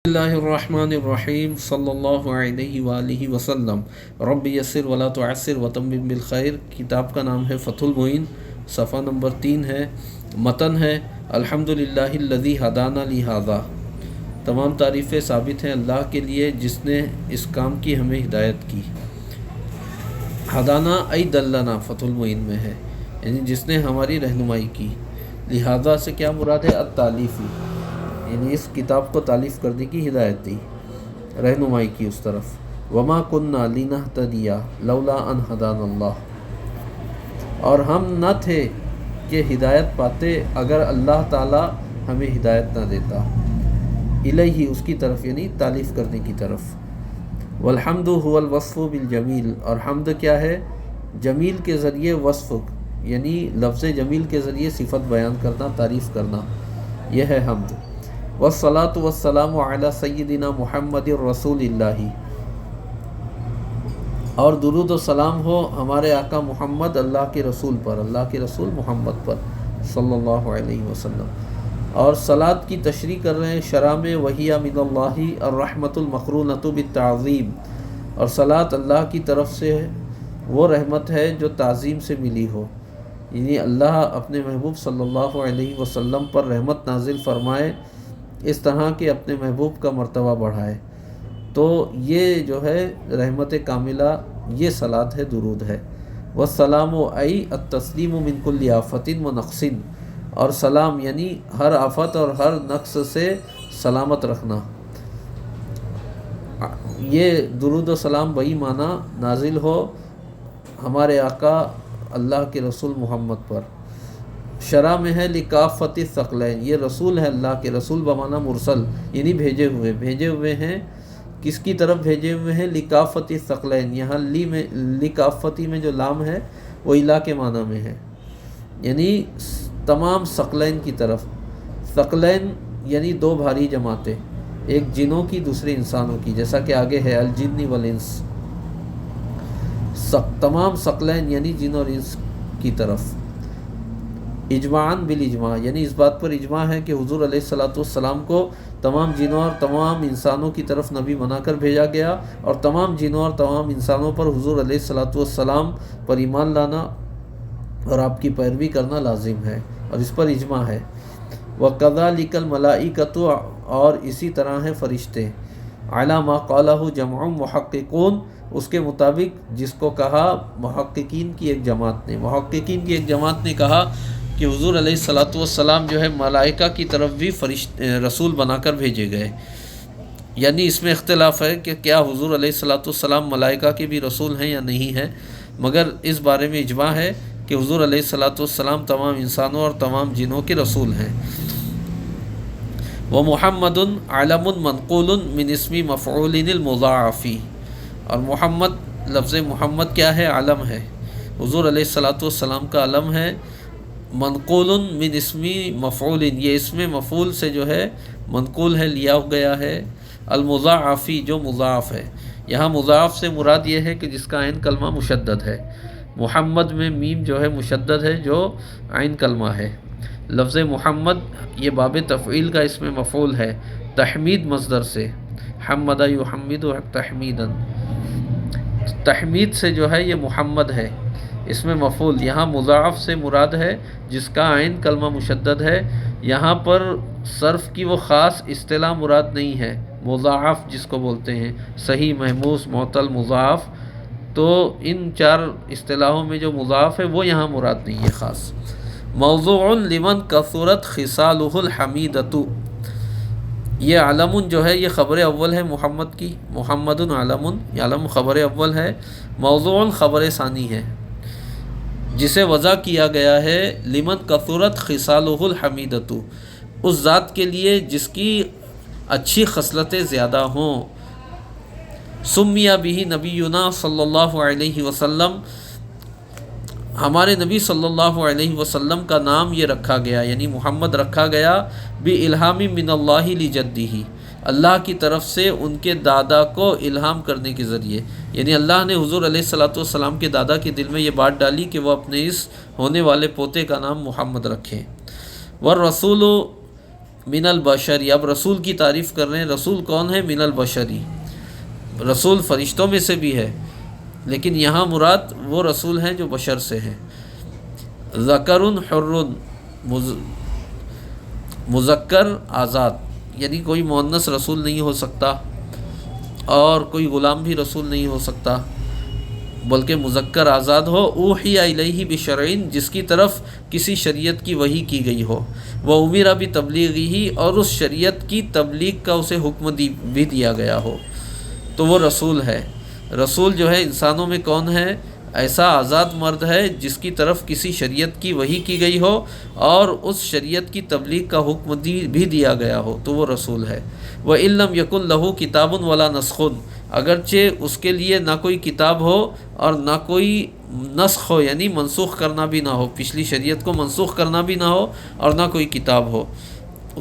اللہ الرحمن الرحیم صلی اللہ علیہ وآلہ وسلم رب یسر ولا تعسر وتمم بالخیر۔ کتاب کا نام ہے فتح المعین، صفحہ نمبر 3 ہے۔ متن ہے الحمدللہ الذی ہدانا لہذا۔ تمام تعریفیں ثابت ہیں اللہ کے لیے جس نے اس کام کی ہمیں ہدایت کی۔ ہدانا ای دلنا فتح المعین میں ہے، یعنی جس نے ہماری رہنمائی کی۔ لہذا سے کیا مراد ہے؟ التالیفی، یعنی اس کتاب کو تالیف کرنے کی ہدایت دی، رہنمائی کی اس طرف۔ وما کننا لنہتدی لولا ان ہدانا اللہ، اور ہم نہ تھے کہ ہدایت پاتے اگر اللہ تعالی ہمیں ہدایت نہ دیتا۔ الیہ، اس کی طرف، یعنی تالیف کرنے کی طرف۔ والحمد هو الوصف بالجمیل، اور حمد کیا ہے؟ جمیل کے ذریعے وصف، یعنی لفظ جمیل کے ذریعے صفت بیان کرنا، تعریف کرنا، یہ ہے حمد۔ والصلاة والسلام علی سیدنا محمد رسول اللہ، اور درود و سلام ہو ہمارے آقا محمد اللہ کے رسول پر، اللہ کے رسول محمد پر صلی اللہ علیہ وسلم۔ اور صلاۃ کی تشریح کر رہے ہیں شرح میں، وہی من اللہ الرحمۃ المقرونۃ بالتعظیم، اور صلاۃ اللہ کی طرف سے وہ رحمت ہے جو تعظیم سے ملی ہو، یعنی اللہ اپنے محبوب صلی اللہ علیہ وسلم پر رحمت نازل فرمائے، اس طرح کہ اپنے محبوب کا مرتبہ بڑھائے، تو یہ جو ہے رحمت کاملہ، یہ صلاۃ ہے، درود ہے۔ والسلام ای التسلیم من کل آفت و نقص، اور سلام یعنی ہر آفت اور ہر نقص سے سلامت رکھنا۔ یہ درود و سلام بئی معنی نازل ہو ہمارے آقا اللہ کے رسول محمد پر۔ شرح میں ہے لکافت الثقلین، یہ رسول ہے اللہ کے، رسول بمعنی مرسل، یعنی بھیجے ہوئے ہیں۔ کس کی طرف بھیجے ہوئے ہیں؟ لکافت الثقلین، یہاں لکافتی میں جو لام ہے وہ الہ کے معنی میں ہے، یعنی تمام ثقلین کی طرف۔ ثقلین یعنی دو بھاری جماعتیں، ایک جنوں کی دوسرے انسانوں کی، جیسا کہ آگے ہے الجن والانس۔ تمام ثقلین یعنی جن اور انس کی طرف۔ اجماعاً بالاجماع، یعنی اس بات پر اجماع ہے کہ حضور علیہ الصلاۃ والسلام کو تمام جنوں اور تمام انسانوں کی طرف نبی بنا کر بھیجا گیا، اور تمام جنوں اور تمام انسانوں پر حضور علیہ الصلاۃ والسلام پر ایمان لانا اور آپ کی پیروی کرنا لازم ہے، اور اس پر اجماع ہے۔ وَكَذَلِكَ الْمَلَائِكَةُ، اور اسی طرح ہیں فرشتے۔ عَلَى مَا قَالَهُ جَمْعٌ مُحَقِّقُونَ، اس کے مطابق جس کو کہا محققین کی ایک جماعت نے۔ محققین کی ایک جماعت نے کہا کہ حضور علیہ الصلاۃ والسلام جو ہے ملائکہ کی طرف بھی رسول بنا کر بھیجے گئے، یعنی اس میں اختلاف ہے کہ کیا حضور علیہ الصلاۃ والسلام ملائکہ کے بھی رسول ہیں یا نہیں ہیں، مگر اس بارے میں اجماع ہے کہ حضور علیہ الصلاۃ والسلام تمام انسانوں اور تمام جنوں کے رسول ہیں۔ وَمُحَمَّدٌ عَلَمٌ مَنْقُولٌ مِنْ اسْمِ مَفْعُولٍ الْمُضَاعَفِ، اور محمد، لفظ محمد کیا ہے؟ علم ہے، حضور علیہ الصلاۃ والسلام کا علم ہے۔ منقول من اسم مفعول، یہ اسم مفعول سے جو ہے منقول ہے، لیا گیا ہے۔ المضاعفی، جو مضاعف ہے، یہاں مضاعف سے مراد یہ ہے کہ جس کا عین کلمہ مشدد ہے۔ محمد میں میم جو ہے مشدد ہے، جو عین کلمہ ہے۔ لفظ محمد یہ باب تفعیل کا اسم مفعول ہے، تحمید مصدر سے، حمد یحمد تحمیدا، تحمید سے جو ہے یہ محمد ہے اس میں مفعول۔ یہاں مضاعف سے مراد ہے جس کا عین کلمہ مشدد ہے۔ یہاں پر صرف کی وہ خاص اصطلاح مراد نہیں ہے، مضاعف جس کو بولتے ہیں، صحیح، محموس، معطل، مضاعف، تو ان چار اصطلاحوں میں جو مضاعف ہے وہ یہاں مراد نہیں ہے خاص۔ موضوع لمن کثرت خصالہ الحمیدۃ، یہ علم جو ہے یہ خبر اول ہے محمد کی، محمد علم، یہ علم خبر اول ہے۔ موضوع خبر ثانی ہے جسے وضع کیا گیا ہے لمن کثرت خصالہ الحمیدۃ، اس ذات کے لیے جس کی اچھی خصلتیں زیادہ ہوں۔ سمیہ بہ نبینا صلی اللہ علیہ وسلم، ہمارے نبی صلی اللہ علیہ وسلم کا نام یہ رکھا گیا، یعنی محمد رکھا گیا، بِالْہَامٍ مِّنَ اللَّهِ لِجَدِّهِ، اللہ کی طرف سے ان کے دادا کو الہام کرنے کے ذریعے، یعنی اللہ نے حضور علیہ الصلاۃ والسلام کے دادا کے دل میں یہ بات ڈالی کہ وہ اپنے اس ہونے والے پوتے کا نام محمد رکھیں۔ والرسول من البشری، اب رسول کی تعریف کر رہے ہیں. رسول کون ہے؟ من البشری، رسول فرشتوں میں سے بھی ہے، لیکن یہاں مراد وہ رسول ہیں جو بشر سے ہیں. ذکر حر، مذکر آزاد، یعنی کوئی مؤنث رسول نہیں ہو سکتا اور کوئی غلام بھی رسول نہیں ہو سکتا، بلکہ مذکر آزاد ہو. اوحی الیہ بشرعین، جس کی طرف کسی شریعت کی وحی کی گئی ہو. وہ امر بتبلیغہ، اور اس شریعت کی تبلیغ کا اسے حکم بھی دیا گیا ہو، تو وہ رسول ہے. رسول جو ہے انسانوں میں کون ہے؟ ایسا آزاد مرد ہے جس کی طرف کسی شریعت کی وحی کی گئی ہو اور اس شریعت کی تبلیغ کا حکم بھی دیا گیا ہو، تو وہ رسول ہے. وَإِن لَّمْ يَكُن لَّهُ كِتَابٌ وَلَا نَسْخٌ، اگرچہ اس کے لیے نہ کوئی کتاب ہو اور نہ کوئی نسخ ہو، یعنی منسوخ کرنا بھی نہ ہو، پچھلی شریعت کو منسوخ کرنا بھی نہ ہو اور نہ کوئی کتاب ہو،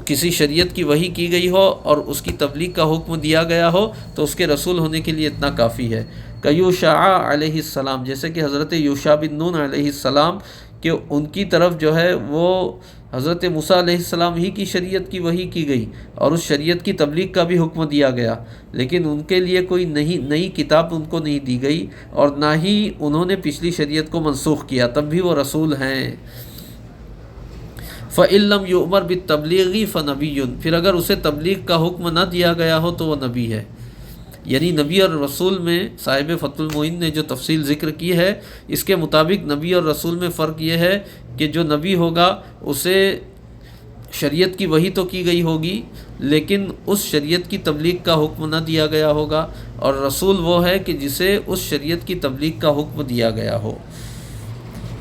کسی شریعت کی وحی کی گئی ہو اور اس کی تبلیغ کا حکم دیا گیا ہو، تو اس کے رسول ہونے کے لیے اتنا کافی ہے. کہ یوشع علیہ السلام، جیسے کہ حضرت یوشع بن نون علیہ السلام، کہ ان کی طرف جو ہے وہ حضرت موسیٰ علیہ السلام ہی کی شریعت کی وحی کی گئی اور اس شریعت کی تبلیغ کا بھی حکم دیا گیا، لیکن ان کے لیے کوئی نئی کتاب ان کو نہیں دی گئی اور نہ ہی انہوں نے پچھلی شریعت کو منسوخ کیا، تب بھی وہ رسول ہیں. فَإِن لَّمْ يُؤْمَرْ بِالتَّبْلِيغِ فَنَبِيٌّ، پھر اگر اسے تبلیغ کا حکم نہ دیا گیا ہو تو وہ نبی ہے. یعنی نبی اور رسول میں صاحب فتح المعین نے جو تفصیل ذکر کی ہے، اس کے مطابق نبی اور رسول میں فرق یہ ہے کہ جو نبی ہوگا اسے شریعت کی وحی تو کی گئی ہوگی لیکن اس شریعت کی تبلیغ کا حکم نہ دیا گیا ہوگا، اور رسول وہ ہے کہ جسے اس شریعت کی تبلیغ کا حکم دیا گیا ہو.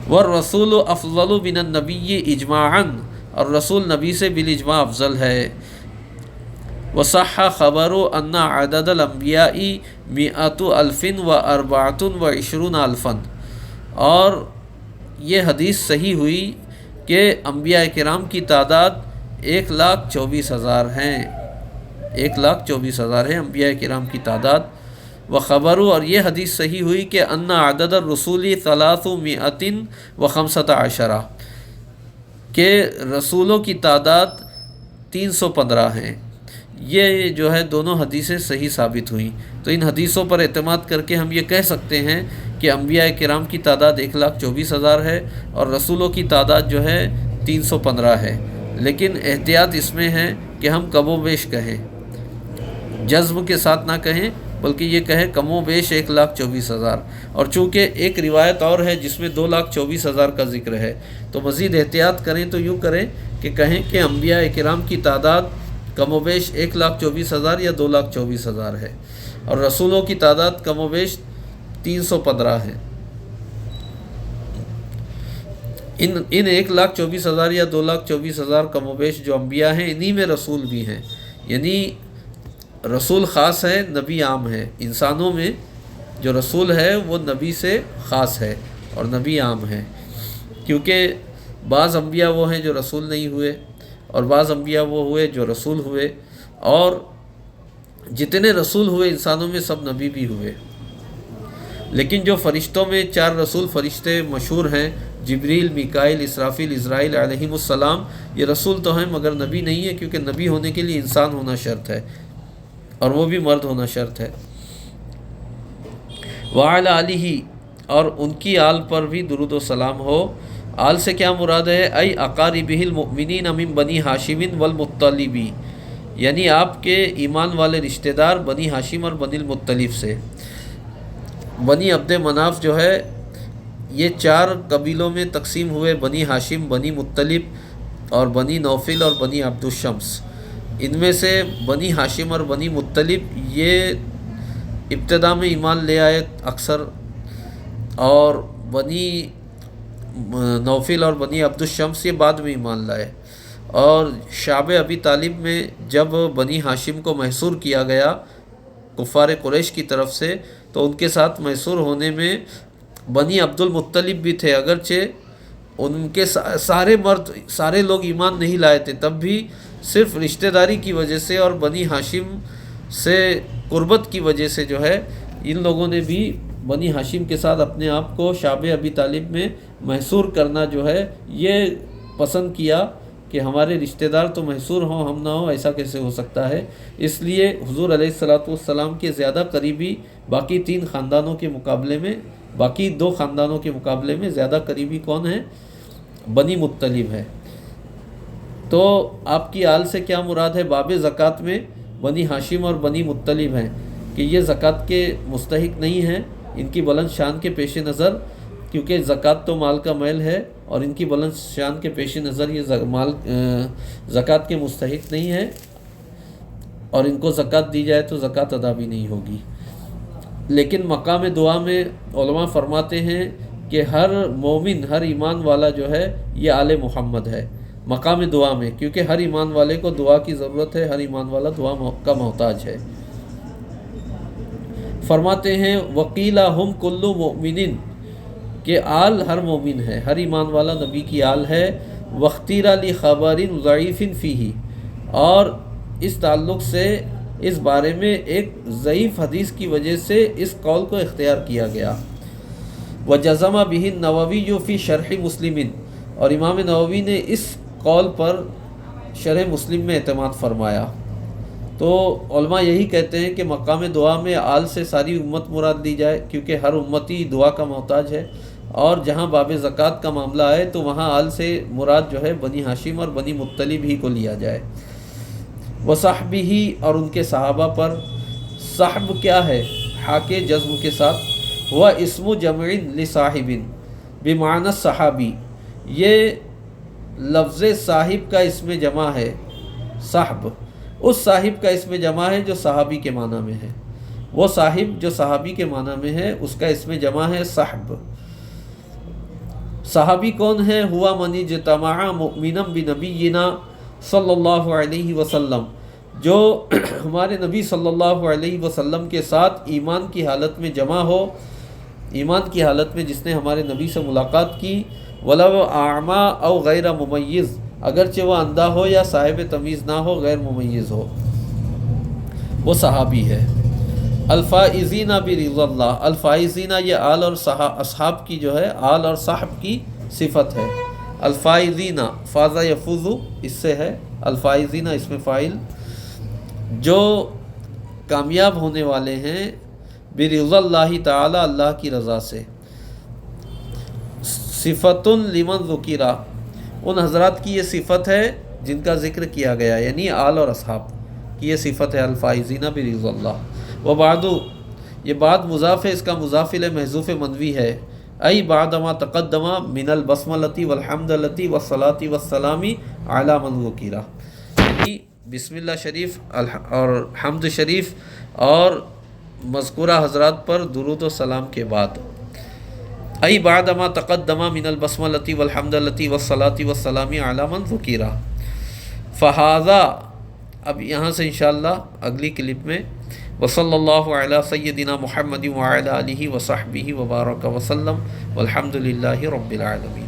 والرسول افضل من النبی اجماعا، اور رسول نبی سے بالاجماع افضل ہے. وصح خبر ان عدد الانبیاء 100,024,000، اور یہ حدیث صحیح ہوئی کہ انبیاء کرام کی تعداد 1,24,000 ہیں، 1,24,000 ہیں انبیاء کرام کی تعداد. وخبر، اور یہ حدیث صحیح ہوئی کہ ان عدد الرسول 315، کہ رسولوں کی تعداد 315 ہیں. یہ جو ہے دونوں حدیثیں صحیح ثابت ہوئیں، تو ان حدیثوں پر اعتماد کر کے ہم یہ کہہ سکتے ہیں کہ انبیاء کرام کی تعداد 1,24,000 ہے اور رسولوں کی تعداد جو ہے 315 ہے. لیکن احتیاط اس میں ہے کہ ہم کم و بیش کہیں، جزم کے ساتھ نہ کہیں، بلکہ یہ کہیں کم و بیش 1,24,000. اور چونکہ ایک روایت اور ہے جس میں 2,24,000 کا ذکر ہے، تو مزید احتیاط کریں تو یوں کریں کہ کہیں کہ انبیاء کرام کی تعداد کم و بیش 1,24,000 یا 2,24,000 ہے اور رسولوں کی تعداد کم و بیش 315 ہے. ان 1,24,000 یا 2,24,000 کم و بیش جو انبیاء ہیں، انہی میں رسول بھی ہیں. یعنی رسول خاص ہے، نبی عام ہے. انسانوں میں جو رسول ہے وہ نبی سے خاص ہے اور نبی عام ہے، کیونکہ بعض انبیاء وہ ہیں جو رسول نہیں ہوئے اور بعض انبیاء وہ ہوئے جو رسول ہوئے، اور جتنے رسول ہوئے انسانوں میں سب نبی بھی ہوئے. لیکن جو فرشتوں میں 4 رسول فرشتے مشہور ہیں، جبریل، میکائیل، اسرافیل، عزرائیل علیہم السلام، یہ رسول تو ہیں مگر نبی نہیں ہے، کیونکہ نبی ہونے کے لیے انسان ہونا شرط ہے اور وہ بھی مرد ہونا شرط ہے. وعلی آلہ، اور ان کی آل پر بھی درود و سلام ہو. آل سے کیا مراد ہے؟ ای اقاربہ المؤمنین من بنی ہاشم والمطلب، یعنی آپ کے ایمان والے رشتہ دار بنی ہاشم اور بنی المطلب سے. بنی عبد مناف جو ہے یہ 4 قبیلوں میں تقسیم ہوئے، بنی ہاشم، بنی مطلب اور بنی نوفل اور بنی عبد الشمس. ان میں سے بنی ہاشم اور بنی مطلب یہ ابتدا میں ایمان لے آئے اکثر، اور بنی نوفل اور بنی عبد الشمس یہ بعد میں ایمان لائے. اور شعب ابی طالب میں جب بنی ہاشم کو محصور کیا گیا کفار قریش کی طرف سے، تو ان کے ساتھ محصور ہونے میں بنی عبد المطلب بھی تھے، اگرچہ ان کے سارے مرد سارے لوگ ایمان نہیں لائے تھے، تب بھی صرف رشتہ داری کی وجہ سے اور بنی ہاشم سے قربت کی وجہ سے جو ہے ان لوگوں نے بھی بنی ہاشم کے ساتھ اپنے آپ کو شعب ابی طالب میں محصور کرنا جو ہے یہ پسند کیا کہ ہمارے رشتہ دار تو محصور ہوں ہم نہ ہوں، ایسا کیسے ہو سکتا ہے؟ اس لیے حضور علیہ الصلوۃ والسلام کے زیادہ قریبی باقی 3 خاندانوں کے مقابلے میں، باقی 2 خاندانوں کے مقابلے میں زیادہ قریبی کون ہے؟ بنی مطلب ہے۔ تو آپ کی آل سے کیا مراد ہے؟ باب زکوٰۃ میں بنی ہاشم اور بنی مطلب ہیں کہ یہ زکوٰۃ کے مستحق نہیں ہیں، ان کی بلند شان کے پیش نظر، کیونکہ زکوٰۃ تو مال کا میل ہے، اور ان کی بلند شان کے پیش نظر یہ مال زکوٰۃ کے مستحق نہیں ہے، اور ان کو زکوٰۃ دی جائے تو زکوٰۃ ادا بھی نہیں ہوگی۔ لیکن مقام دعا میں علماء فرماتے ہیں کہ ہر مومن، ہر ایمان والا جو ہے یہ آل محمد ہے مقام دعا میں، کیونکہ ہر ایمان والے کو دعا کی ضرورت ہے، ہر ایمان والا دعا کا محتاج ہے۔ فرماتے ہیں وقیلہ ہم کلو مؤمنین، کہ آل ہر مومن ہے، ہر ایمان والا نبی کی آل ہے۔ وختیرہ لی خبر ضعیف فیہ، اور اس تعلق سے اس بارے میں ایک ضعیف حدیث کی وجہ سے اس قول کو اختیار کیا گیا۔ وجزم بہ النووی فی شرح مسلم، اور امام نووی نے اس قول پر شرح مسلم میں اعتماد فرمایا۔ تو علماء یہی کہتے ہیں کہ مقام دعا میں آل سے ساری امت مراد لی جائے، کیونکہ ہر امتی دعا کا محتاج ہے، اور جہاں باب زکوٰۃ کا معاملہ آئے تو وہاں آل سے مراد جو ہے بنی ہاشم اور بنی مطلب ہی کو لیا جائے۔ وصحبہ، اور ان کے صحابہ پر۔ صحب کیا ہے؟ حاکے جزم کے ساتھ، ہوا اسم جمع لصاحب بمعنی صحابی، یہ لفظ صاحب کا اسم جمع ہے۔ صحب اس صاحب کا اسم جمع ہے جو صحابی کے معنی میں ہے، وہ صاحب جو صحابی کے معنی میں ہے اس کا اسم جمع ہے صحب۔ صحابی کون ہے؟ ہوا من اجتمع مؤمنا بنبینا صلی اللہ علیہ وسلم، جو ہمارے نبی صلی اللہ علیہ وسلم کے ساتھ ایمان کی حالت میں جمع ہو، ایمان کی حالت میں جس نے ہمارے نبی سے ملاقات کی، ولو اعمی او غیر ممیز، اگرچہ وہ اندھا ہو یا صاحب تمیز نہ ہو، غیر ممیز ہو، وہ صحابی ہے۔ الفائزین برضا اللہ، الفائزین یہ آل اور اصحاب کی جو ہے، آل اور صحب کی صفت ہے۔ الفائزین فاز یفوز اس سے ہے، الفائزین اس میں فاعل، جو کامیاب ہونے والے ہیں، برضا اللہ تعالی، اللہ کی رضا سے۔ صفت لمن ذکرہ، ان حضرات کی یہ صفت ہے جن کا ذکر کیا گیا، یعنی آل اور اصحاب کی یہ صفت ہے، الفائزین برضا اللہ۔ وبعد، یہ بعد مضاف ہے، اس کا مضاف الیہ محذوف منوی ہے، ای بعد ما تقدم من البسملۃ والحمدلۃ والصلاۃ والسلام علی من ذکر، یعنی بسم اللہ شریف اور حمد شریف اور مذکورہ حضرات پر درود و سلام کے بعد، ای بعد ما تقدم من البسملۃ والحمدلۃ والصلاۃ والسلام علی من ذکر۔ فہذا، اب یہاں سے انشاءاللہ اگلی کلپ میں، وصلی اللہ علی سیدنا محمد وعلی آلہ وصحبہ وبارک وسلم والحمد للہ رب العالمین۔